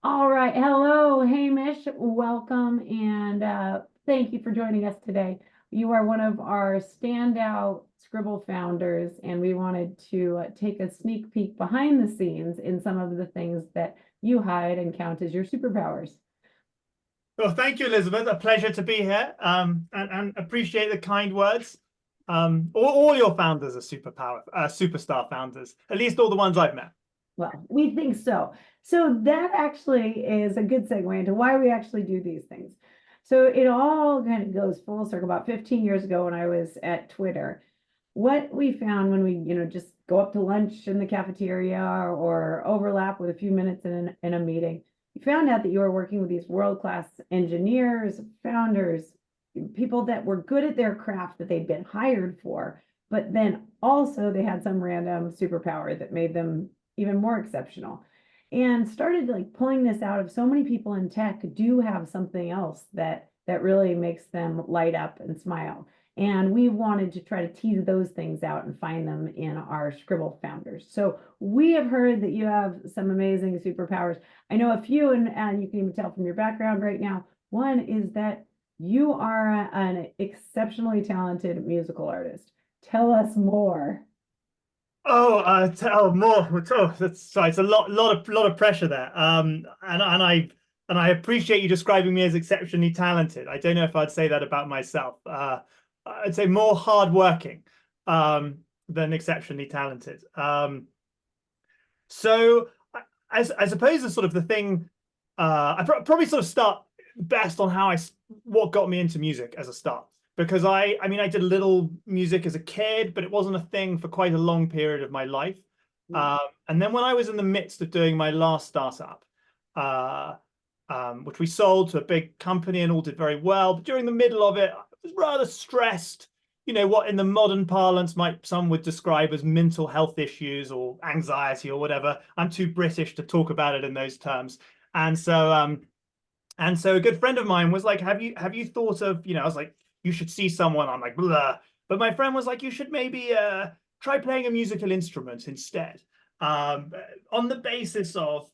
All right. Hello, Hamish. Welcome and thank you for joining us today. You are one of our standout Scribble founders, and we wanted to take a sneak peek behind the scenes in some of the things that you hide and count as your superpowers. Well, thank you, Elizabeth. A pleasure to be here, and appreciate the kind words. All your founders are superstar founders, at least all the ones I've met. Well, we think so. So that actually is a good segue into why we actually do these things. So it all kind of goes full circle. About 15 years ago when I was at Twitter, what we found when we, just go up to lunch in the cafeteria or overlap with a few minutes in a meeting, we found out that you were working with these world-class engineers, founders, people that were good at their craft that they'd been hired for, but then also they had some random superpower that made them even more exceptional, and started like pulling this out of so many people in tech do have something else that really makes them light up and smile. And we wanted to try to tease those things out and find them in our Scribble founders. So we have heard that you have some amazing superpowers. I know a few, and you can even tell from your background right now. One is that you are an exceptionally talented musical artist. Tell us more. Tell more. Oh, that's sorry. It's a lot of pressure there. And I appreciate you describing me as exceptionally talented. I don't know if I'd say that about myself. I'd say more hardworking, than exceptionally talented. So I suppose the sort of the thing, probably sort of start best on what got me into music as a start. Because I mean, I did a little music as a kid, but it wasn't a thing for quite a long period of my life. And then when I was in the midst of doing my last startup, uh, which we sold to a big company and all did very well, but during the middle of it, I was rather stressed. You know, what in the modern parlance some would describe as mental health issues or anxiety or whatever. I'm too British to talk about it in those terms. And so a good friend of mine was like, have you thought of, I was like, you should see someone. I'm like, blah. But my friend was like, you should maybe try playing a musical instrument instead. On the basis of,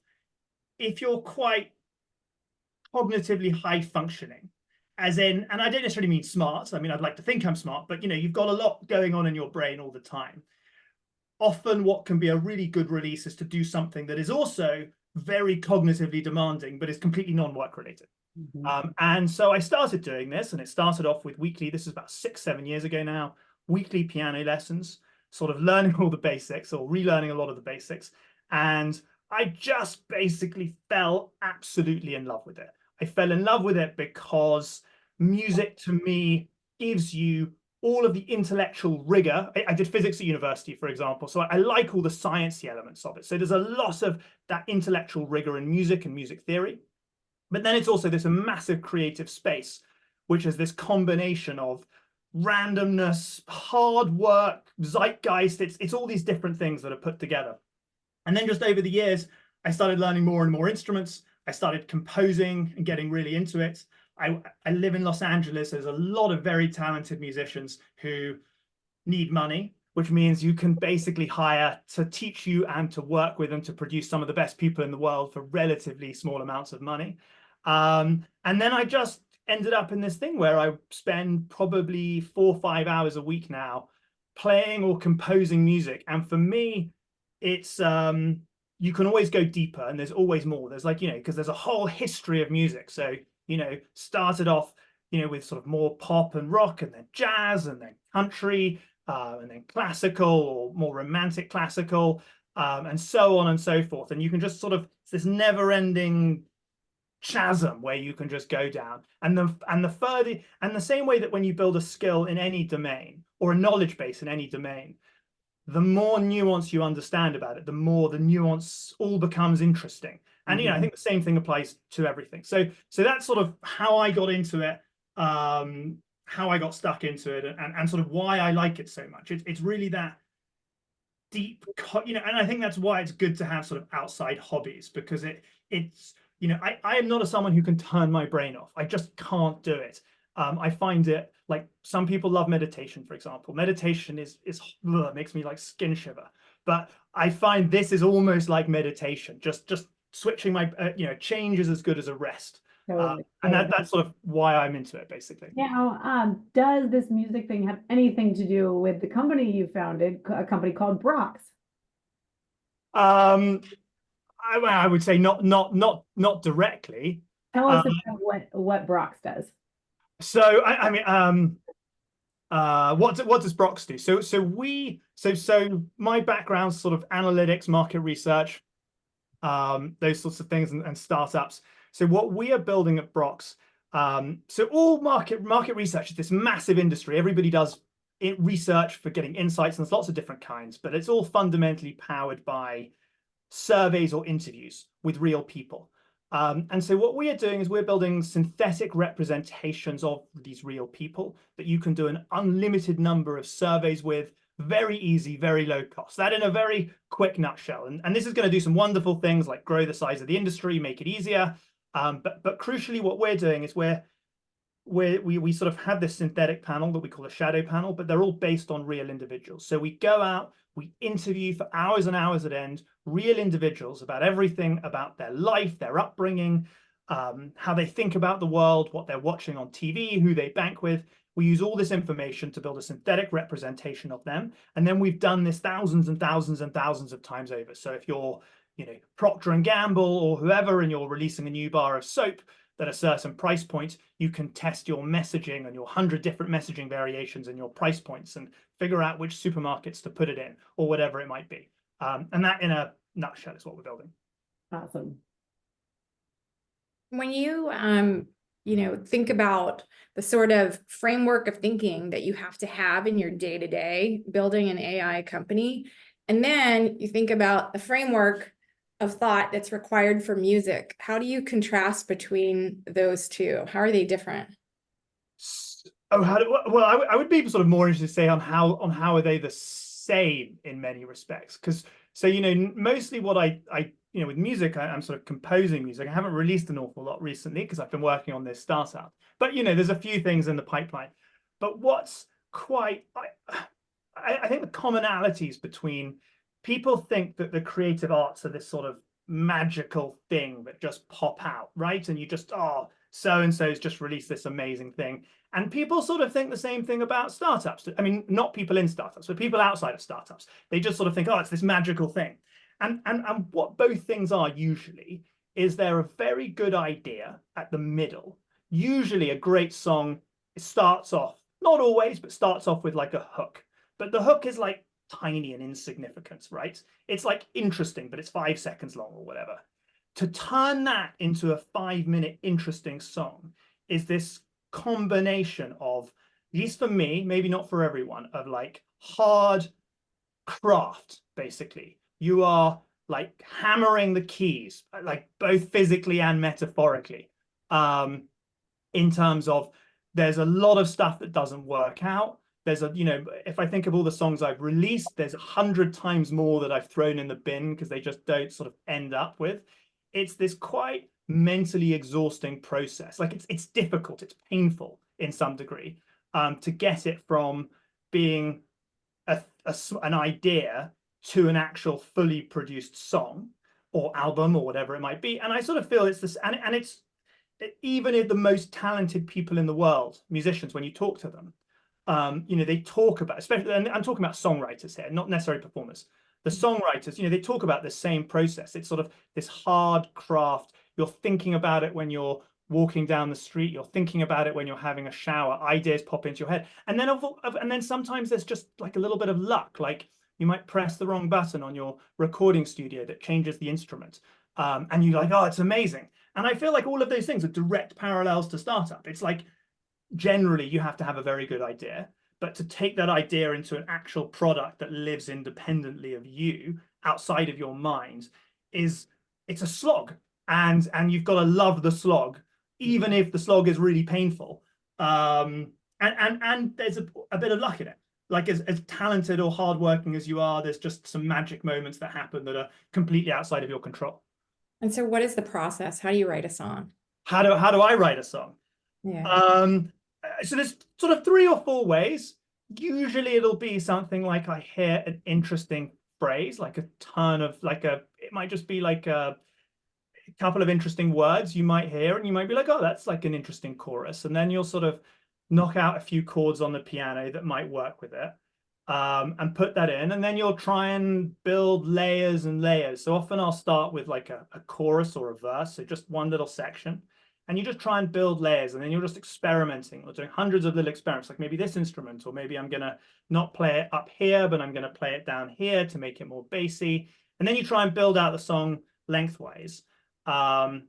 if you're quite cognitively high functioning, as in, and I don't necessarily mean smart. I mean, I'd like to think I'm smart, but you've got a lot going on in your brain all the time. Often what can be a really good release is to do something that is also very cognitively demanding, but is completely non-work related. And so I started doing this, and it started off with weekly, this is about 6-7 years ago now, weekly piano lessons, sort of learning all the basics or relearning a lot of the basics. And I just basically fell absolutely in love with it. I fell in love with it because music to me gives you all of the intellectual rigor. I did physics at university, for example, so I like all the sciencey elements of it. So there's a lot of that intellectual rigor in music and music theory. But then it's also this massive creative space, which is this combination of randomness, hard work, zeitgeist. It's all these different things that are put together. And then just over the years, I started learning more and more instruments. I started composing and getting really into it. I live in Los Angeles. There's a lot of very talented musicians who need money, which means you can basically hire to teach you and to work with and to produce some of the best people in the world for relatively small amounts of money. And then I just ended up in this thing where I spend probably 4 or 5 hours a week now playing or composing music. And for me, it's you can always go deeper, and there's always more. There's like, because there's a whole history of music. So, started off, with sort of more pop and rock, and then jazz, and then country, and then classical or more romantic classical, and so on and so forth. And you can just sort of, it's this never-ending chasm where you can just go down. And the same way that when you build a skill in any domain or a knowledge base in any domain, the more nuance you understand about it, the more the nuance all becomes interesting. And I think the same thing applies to everything. So that's sort of how I got into it, how I got stuck into it, and sort of why I like it so much. It's really that deep, and I think that's why it's good to have sort of outside hobbies, because it's I am not someone who can turn my brain off. I just can't do it. I find it, like, some people love meditation, for example. Meditation is makes me like skin shiver, but I find this is almost like meditation, just switching my change is as good as a rest. Totally. And that's sort of why I'm into it, basically. Now, does this music thing have anything to do with the company you founded, a company called Brox? I would say not directly. Tell us about what Brox does. So what does Brox do? So my background's sort of analytics, market research, those sorts of things, and startups. So what we are building at Brox, so all market research is this massive industry. Everybody does research for getting insights, and there's lots of different kinds, but it's all fundamentally powered by surveys or interviews with real people. And so what we are doing is we're building synthetic representations of these real people that you can do an unlimited number of surveys with, very easy, very low cost. That in a very quick nutshell. And this is going to do some wonderful things like grow the size of the industry, make it easier. But crucially, what we're doing is we sort of have this synthetic panel that we call a shadow panel, but they're all based on real individuals. So we go out, we interview for hours and hours at end real individuals about everything about their life, their upbringing, how they think about the world, what they're watching on TV, who they bank with. We use all this information to build a synthetic representation of them. And then we've done this thousands and thousands and thousands of times over. So if you're, Procter and Gamble or whoever, and you're releasing a new bar of soap at a certain price point, you can test your messaging and your 100 different messaging variations and your price points and figure out which supermarkets to put it in or whatever it might be. And that in a nutshell is what we're building. Awesome. When you, think about the sort of framework of thinking that you have to have in your day-to-day building an AI company, and then you think about the framework of thought that's required for music, how do you contrast between those two? How are they different? I would be sort of more interested to say on how are they the same in many respects, because mostly what I with music, I'm sort of composing music. I haven't released an awful lot recently because I've been working on this startup, but there's a few things in the pipeline. But what's quite I think the commonalities between people think that the creative arts are this sort of magical thing that just pop out, right? And you just, so-and-so's just released this amazing thing. And people sort of think the same thing about startups. I mean, not people in startups, but people outside of startups. They just sort of think, it's this magical thing. And what both things are usually is they're a very good idea at the middle. Usually a great song, it starts off, not always, but starts off with like a hook. But the hook is like tiny and insignificant, right? It's like interesting, but it's 5 seconds long or whatever. To turn that into a 5-minute interesting song is this combination of, at least for me, maybe not for everyone, of like hard craft, basically. You are like hammering the keys, like both physically and metaphorically, in terms of there's a lot of stuff that doesn't work out. There's if I think of all the songs I've released, there's 100 times more that I've thrown in the bin because they just don't sort of end up with. It's this quite mentally exhausting process. Like it's difficult, it's painful in some degree, to get it from being an idea to an actual fully produced song or album or whatever it might be. And I sort of feel it's this, and it's even if the most talented people in the world, musicians, when you talk to them, they talk about, especially, and I'm talking about songwriters here, not necessarily performers. The songwriters, they talk about the same process. It's sort of this hard craft. You're thinking about it when you're walking down the street. You're thinking about it when you're having a shower. Ideas pop into your head, and then sometimes there's just like a little bit of luck. Like you might press the wrong button on your recording studio that changes the instrument, and you're like, it's amazing. And I feel like all of those things are direct parallels to startup. It's like generally you have to have a very good idea, but to take that idea into an actual product that lives independently of you, outside of your mind, it's a slog, and you've got to love the slog, even if the slog is really painful. And there's a bit of luck in it. Like as talented or hardworking as you are, there's just some magic moments that happen that are completely outside of your control. And so what is the process? How do you write a song? How do I write a song? Yeah. So there's sort of 3 or 4 ways. Usually it'll be something like I hear an interesting phrase, like a ton of it might just be like couple of interesting words you might hear, and you might be like, oh, that's like an interesting chorus. And then you'll sort of knock out a few chords on the piano that might work with it, and put that in. And then you'll try and build layers and layers. So often I'll start with like a chorus or a verse, so just one little section. And you just try and build layers, and then you're just experimenting or doing hundreds of little experiments, like maybe this instrument, or maybe I'm going to not play it up here, but I'm going to play it down here to make it more bassy. And then you try and build out the song lengthwise. And,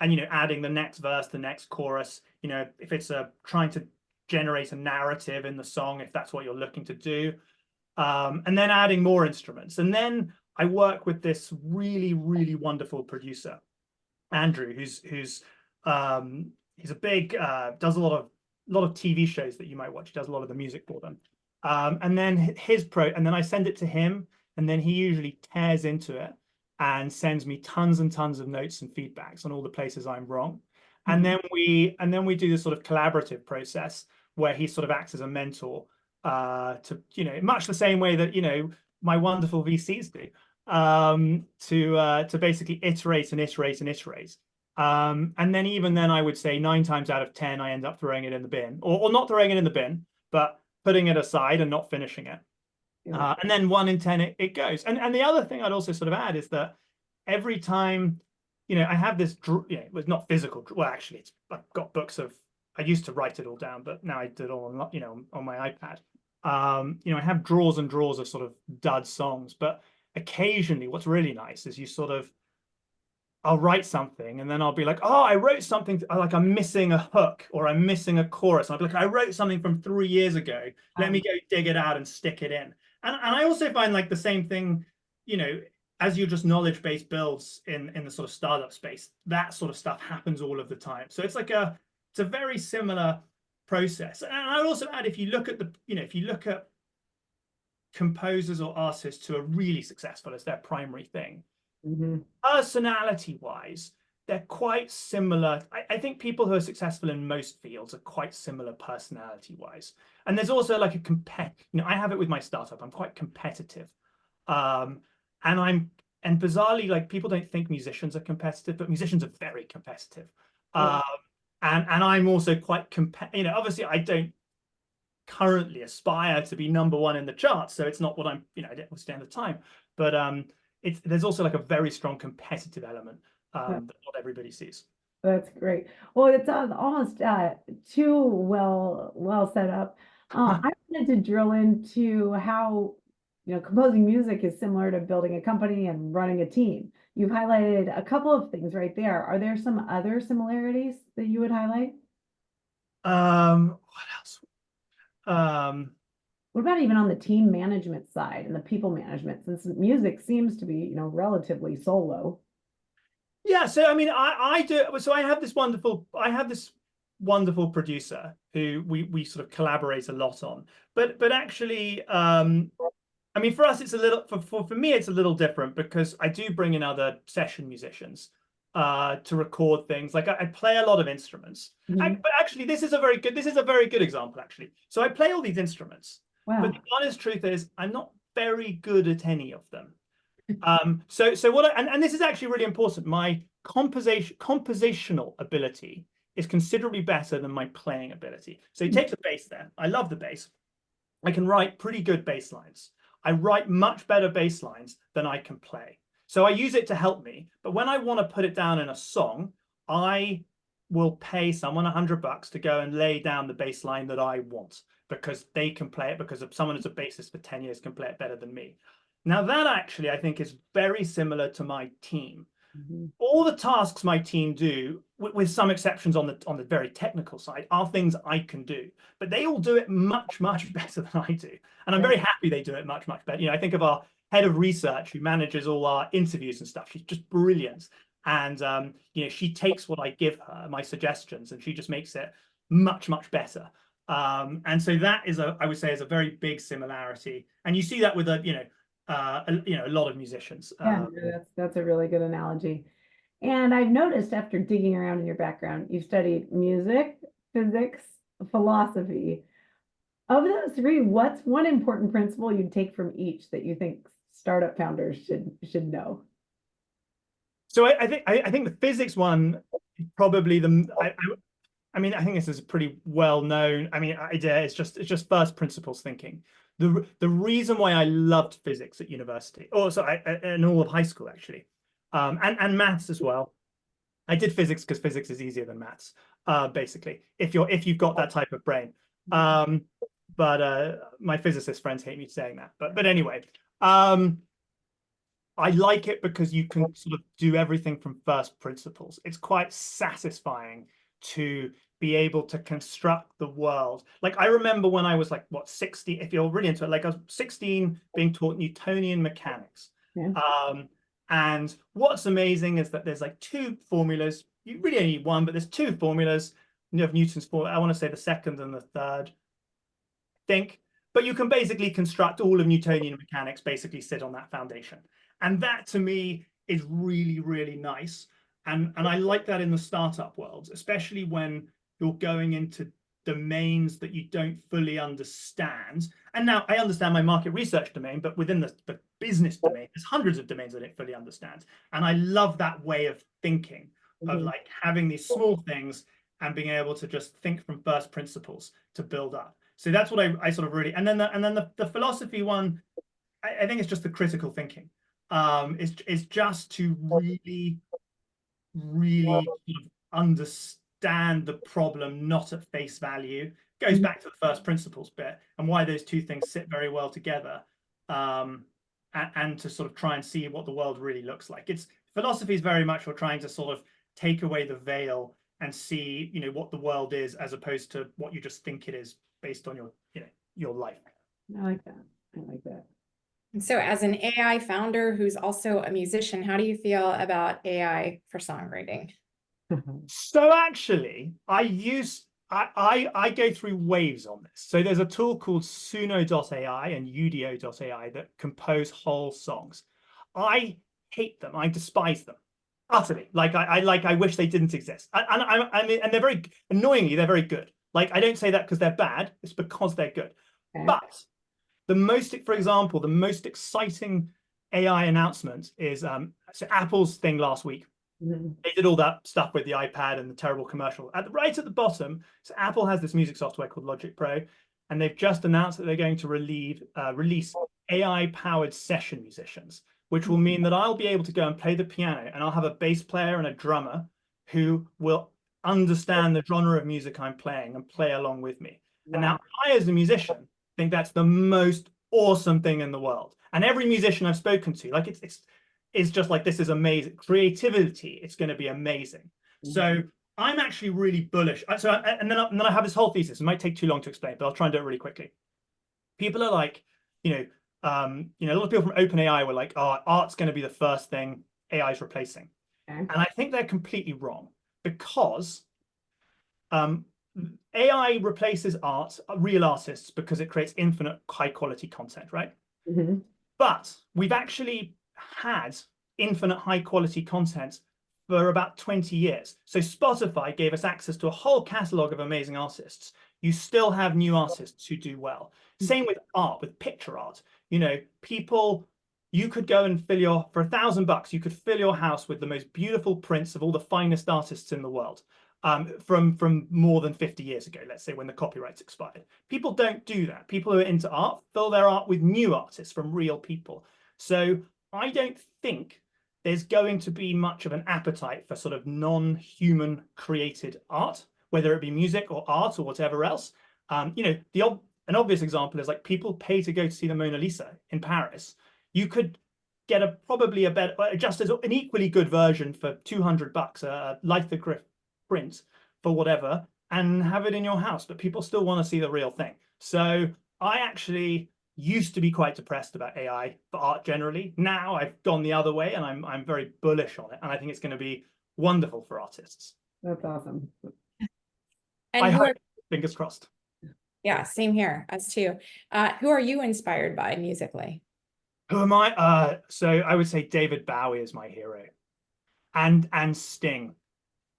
you know, adding the next verse, the next chorus, you know, if it's trying to generate a narrative in the song, if that's what you're looking to do. And then adding more instruments. And then I work with this really, really wonderful producer, Andrew, who's he's a big does a lot of TV shows that you might watch. He does a lot of the music for them. And then and then I send it to him, and then he usually tears into it and sends me tons and tons of notes and feedbacks on all the places I'm wrong. And then we do this sort of collaborative process where he sort of acts as a mentor, to, you know, much the same way that, you know, my wonderful VCs do, to basically iterate and iterate and iterate. And then even then, I would say 9 times out of 10, I end up throwing it in the bin, or not throwing it in the bin, but putting it aside and not finishing it. And then 1 in 10, it goes. And the other thing I'd also sort of add is that every time, you know, I have this, you know, it was not physical. Well, actually, I've got books of, I used to write it all down, but now I do it all on, you know, on my iPad. You know, I have drawers and drawers of sort of dud songs, but occasionally what's really nice is you sort of, I'll write something and then I'll be like, oh, I wrote something, like I'm missing a hook or I'm missing a chorus. And I'll be like, I wrote something from 3 years ago. Let me go dig it out and stick it in. And I also find like the same thing, you know, as you just knowledge-based builds in the sort of startup space, that sort of stuff happens all of the time. So it's like it's a very similar process. And I'd also add, if you look at if you look at composers or artists who are really successful as their primary thing, personality-wise, they're quite similar. I think people who are successful in most fields are quite similar personality-wise. And there's also like I have it with my startup. I'm quite competitive. And bizarrely, like, people don't think musicians are competitive, but musicians are very competitive. And I'm also quite you know, obviously I don't currently aspire to be #1 in the charts, so it's not what I'm, you know, I don't stand the time. But there's also like a very strong competitive element that not everybody sees. That's great. Well, it's almost too well set up. I wanted to drill into how, you know, composing music is similar to building a company and running a team. You've highlighted a couple of things right there. Are there some other similarities that you would highlight? What else? What about even on the team management side and the people management, since music seems to be, you know, relatively solo? Yeah, so I mean, I do. So I have this wonderful producer who we sort of collaborate a lot on. But actually, I mean, for us, it's a little, for me, it's a little different because I do bring in other session musicians to record things. Like I play a lot of instruments. But actually, this is a very good example, actually. So I play all these instruments. Wow. But the honest truth is, I'm not very good at any of them. So what and this is actually really important. My compositional ability is considerably better than my playing ability. So you take the bass there. I love the bass. I can write pretty good bass lines. I write much better bass lines than I can play. So I use it to help me. But when I want to put it down in a song, I will pay someone $100 to go and lay down the bass line that I want, because they can play it, because someone who's a bassist for 10 years can play it better than me. Now that actually, I think, is very similar to my team. All the tasks my team do, with some exceptions on the very technical side, are things I can do, but they all do it much better than I do, and I'm very happy they do it much better. You know, I think of our head of research who manages all our interviews and stuff. She's just brilliant, and you know, she takes what I give her, my suggestions, and she just makes it much better. And so that is I would say is a very big similarity, and you see that with a lot of musicians. Yeah, that's a really good analogy. And I've noticed, after digging around in your background, you've studied music, physics, philosophy. Of those 3, what's one important principle you'd take from each that you think startup founders should know? So I think the physics one is probably I mean, I think this is pretty well known. I mean, idea it's just first principles thinking. The reason why I loved physics at university, or so in all of high school actually, and maths as well. I did physics because physics is easier than maths, basically, if you've got that type of brain. But my physicist friends hate me saying that. But anyway, I like it because you can sort of do everything from first principles. It's quite satisfying to be able to construct the world. Like I remember when I was like, what, 60, if you're really into it, like I was 16 being taught Newtonian mechanics. Yeah. And what's amazing is that there's like two formulas. You really only need one, but there's two formulas. You have Newton's formula. I want to say the second and the third. But you can basically construct all of Newtonian mechanics, basically sit on that foundation. And that to me is really, really nice. And I like that in the startup world, especially when you're going into domains that you don't fully understand. And now I understand my market research domain, but within the business domain, there's hundreds of domains I don't fully understand. And I love that way of thinking, of like having these small things and being able to just think from first principles to build up. So that's what I sort of really, and then the philosophy one, I think it's just the critical thinking. It's just to really, really sort of understand the problem, not at face value. Goes back to the first principles bit and why those two things sit very well together. And to sort of try and see what the world really looks like. It's philosophy is very much for trying to sort of take away the veil and see, you know, what the world is as opposed to what you just think it is based on your, you know, your life. I like that. I like that. And so as an AI founder who's also a musician, how do you feel about AI for songwriting? So actually, I go through waves on this. So there's a tool called suno.ai and udio.ai that compose whole songs. I hate them. I despise them utterly. Like I wish they didn't exist. I mean, and they're very annoyingly, they're very good. Like I don't say that because they're bad. It's because they're good. Okay. But for example, the most exciting AI announcement is so Apple's thing last week. They did all that stuff with the iPad and the terrible commercial. Right at the bottom, so Apple has this music software called Logic Pro, and they've just announced that they're going to release AI-powered session musicians, which will mean that I'll be able to go and play the piano, and I'll have a bass player and a drummer who will understand the genre of music I'm playing and play along with me. Wow. And now I, as a musician, think that's the most awesome thing in the world. And every musician I've spoken to, like it's just like, this is amazing. Creativity, it's going to be amazing. So I'm actually really bullish. And then I have this whole thesis. It might take too long to explain, but I'll try and do it really quickly. People are like, a lot of people from OpenAI were like, oh, art's going to be the first thing AI is replacing. Okay. And I think they're completely wrong because AI replaces real artists, because it creates infinite high quality content, right? But we've actually had infinite high quality content for about 20 years. So Spotify gave us access to a whole catalog of amazing artists. You still have new artists who do well. Same with art, with picture art. You know, you could go and for $1,000, you could fill your house with the most beautiful prints of all the finest artists in the world. From more than 50 years ago, let's say, when the copyrights expired. People don't do that. People who are into art fill their art with new artists from real people. So I don't think there's going to be much of an appetite for sort of non-human created art, whether it be music or art or whatever else. An obvious example is like people pay to go to see the Mona Lisa in Paris. You could get probably a better, just as an equally good version for $200, a lithograph print for whatever, and have it in your house, but people still want to see the real thing. So I actually used to be quite depressed about AI for art generally. Now I've gone the other way and I'm very bullish on it, and I think it's going to be wonderful for artists. That's awesome. And I hope, fingers crossed. Yeah, same here, us too. Who are you inspired by musically? Who am I? So I would say David Bowie is my hero, and Sting.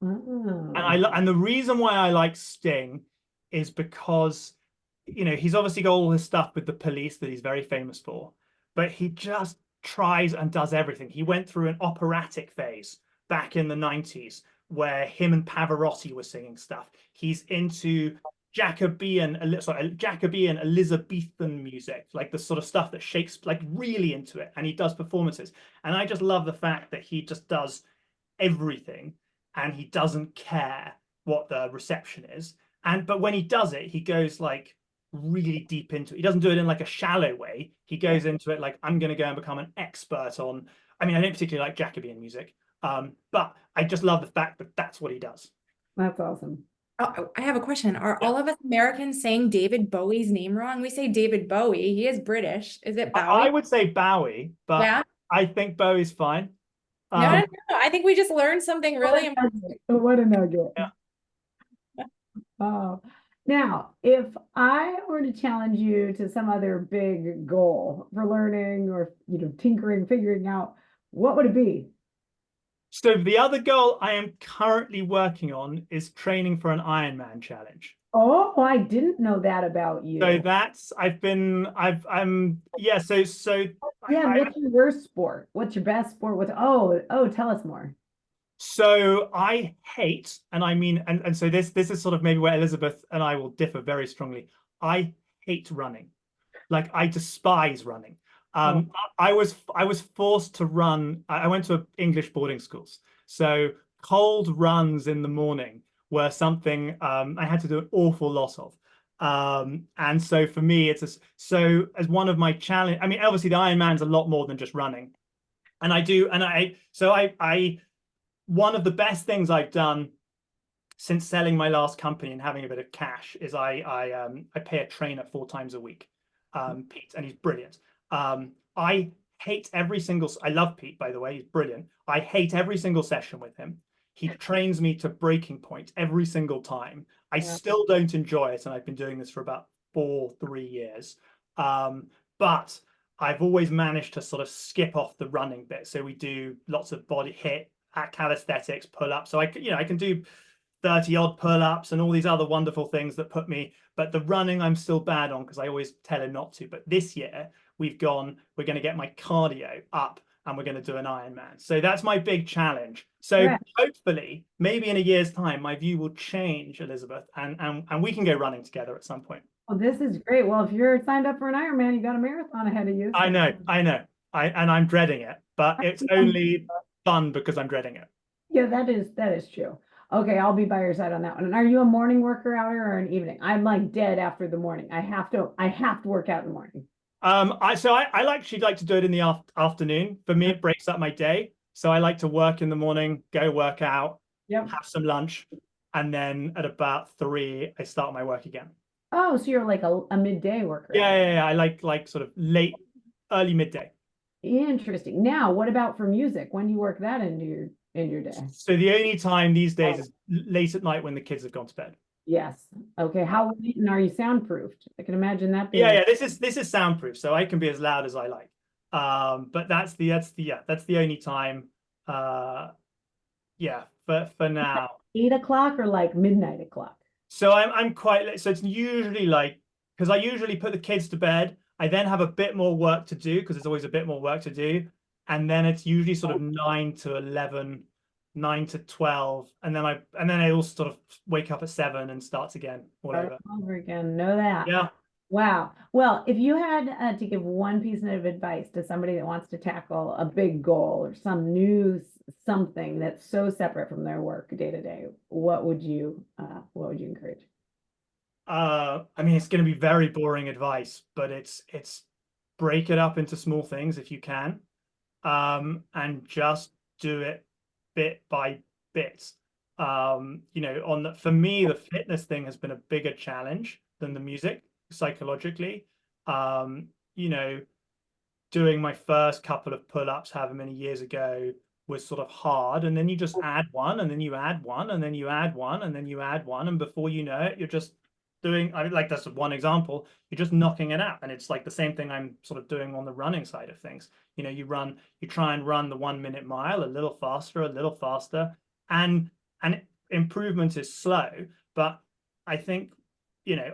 And the reason why I like Sting is because, he's obviously got all his stuff with the Police that he's very famous for, but he just tries and does everything. He went through an operatic phase back in the 90s where him and Pavarotti were singing stuff. He's into Jacobean Elizabethan music, like the sort of stuff that Shakespeare, like really into it, and he does performances. And I just love the fact that he just does everything and he doesn't care what the reception is. But when he does it, he goes like really deep into it. He doesn't do it in like a shallow way. He goes into it like, I'm going to go and become an expert on, I mean, I don't particularly like Jacobean music, but I just love the fact that that's what he does. That's awesome. Oh, I have a question. Are all of us Americans saying David Bowie's name wrong? We say David Bowie. He is British. Is it Bowie? I would say Bowie, but Yeah. I think Bowie's fine. No. I think we just learned something really important. What a nugget. Yeah. Oh, now, if I were to challenge you to some other big goal for learning or, tinkering, figuring out, what would it be? So the other goal I am currently working on is training for an Ironman challenge. Oh, I didn't know that about you. So that's yeah. What's your worst sport? What's your best sport? Tell us more. So I hate, and I mean, and so this is sort of maybe where Elizabeth and I will differ very strongly. I hate running. Like I despise running. I was forced to run. I went to English boarding schools, so cold runs in the morning were something I had to do an awful lot of. And so for me, as one of my challenge. I mean, obviously the Ironman's a lot more than just running, and I one of the best things I've done since selling my last company and having a bit of cash is I pay a trainer 4 times a week, Pete, and he's brilliant. I hate I love Pete, by the way, he's brilliant. I hate every single session with him. He trains me to breaking point every single time. I still don't enjoy it, and I've been doing this for about 3 years. But I've always managed to sort of skip off the running bit. So we do lots of body hit, calisthenics, pull-ups. So I can do 30 odd pull-ups and all these other wonderful things that put me, but the running I'm still bad on because I always tell him not to. But this year we're going to get my cardio up and we're going to do an Ironman. So that's my big challenge. So hopefully maybe in a year's time my view will change, Elizabeth, and we can go running together at some point. Well, this is great. Well, if you're signed up for an Ironman, you got a marathon ahead of you. I know. And I'm dreading it, but it's only fun because I'm dreading it. Yeah, that is true. Okay, I'll be by your side on that one. And are you a morning worker outer or an evening? I'm like dead after the morning. I have to work out in the morning. She'd like to do it in the afternoon. For me, it breaks up my day. So I like to work in the morning, go work out, have some lunch, and then at about 3, I start my work again. Oh, so you're like a midday worker. Yeah. I like sort of early midday. Interesting. Now, what about for music? When do you work that into your day? So the only time these days is late at night when the kids have gone to bed. Yes. Okay. How late, and are you soundproofed? I can imagine that being... Yeah. This is soundproof, so I can be as loud as I like. But that's the only time. For now. 8 o'clock or like midnight o'clock? So I'm quite late. So it's usually like, because I usually put the kids to bed. I then have a bit more work to do because there's always a bit more work to do. And then it's usually sort of 9 to 11, 9 to 12. And then I also sort of wake up at 7 and starts again. All over again. Know that. Yeah. Wow. Well, if you had to give one piece of advice to somebody that wants to tackle a big goal or something that's so separate from their work day to day, what would you encourage? I mean, it's going to be very boring advice, but it's break it up into small things if you can, and just do it bit by bit. For me, the fitness thing has been a bigger challenge than the music psychologically. Doing my first couple of pull-ups however many years ago was sort of hard, and then you just add one, and then you add one, and then you add one, and then you add one, and before you know it, you're just doing, that's one example, you're just knocking it out. And it's like the same thing I'm sort of doing on the running side of things. You try and run the 1 minute mile a little faster, and improvement is slow, but I think,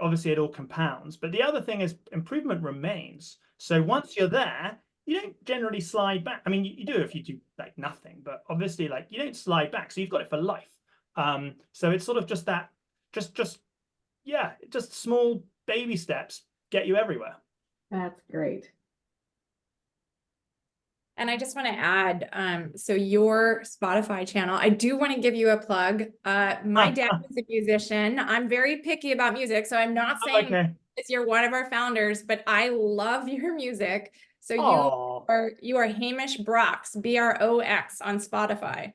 obviously it all compounds. But the other thing is improvement remains. So once you're there, you don't generally slide back. I mean, you do if you do like nothing, but obviously like you don't slide back, so you've got it for life. So it's sort of just that, yeah, just small baby steps get you everywhere. That's great. And I just want to add, so your Spotify channel, I do want to give you a plug. My dad is a musician. I'm very picky about music, so I'm not saying Okay. you're one of our founders, but I love your music. So Oh, you are Hamish Brox, Brox on Spotify.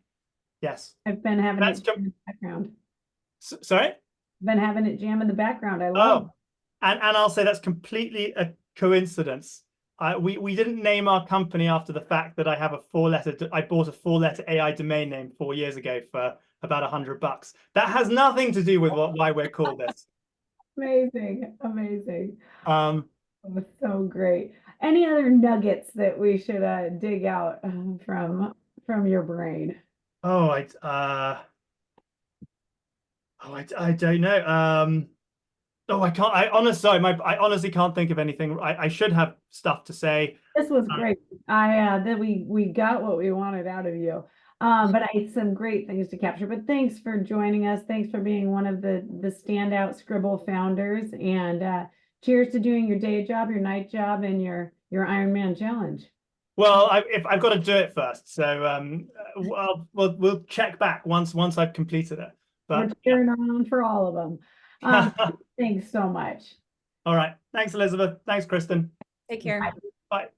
yes. I've been having That's it in the background. Sorry? Been having it jam in the background. I love Oh, and I'll say that's completely a coincidence. We didn't name our company after the fact that I have I bought a 4-letter AI domain name 4 years ago for about $100. That has nothing to do with why we're called this. Amazing, amazing. Um, Oh, so great. Any other nuggets that we should dig out from your brain? oh, I don't know. Oh, I can't. I honestly can't think of anything. I should have stuff to say. This was great. That we got what we wanted out of you. But I had some great things to capture. But thanks for joining us. Thanks for being one of the standout Scribble founders. And cheers to doing your day job, your night job, and your Ironman challenge. Well, if I've got to do it first, so we'll check back once I've completed it. We're But cheering on for all of them. Thanks so much. all right. Thanks, Elizabeth. Thanks, Kristen. Take care. Bye.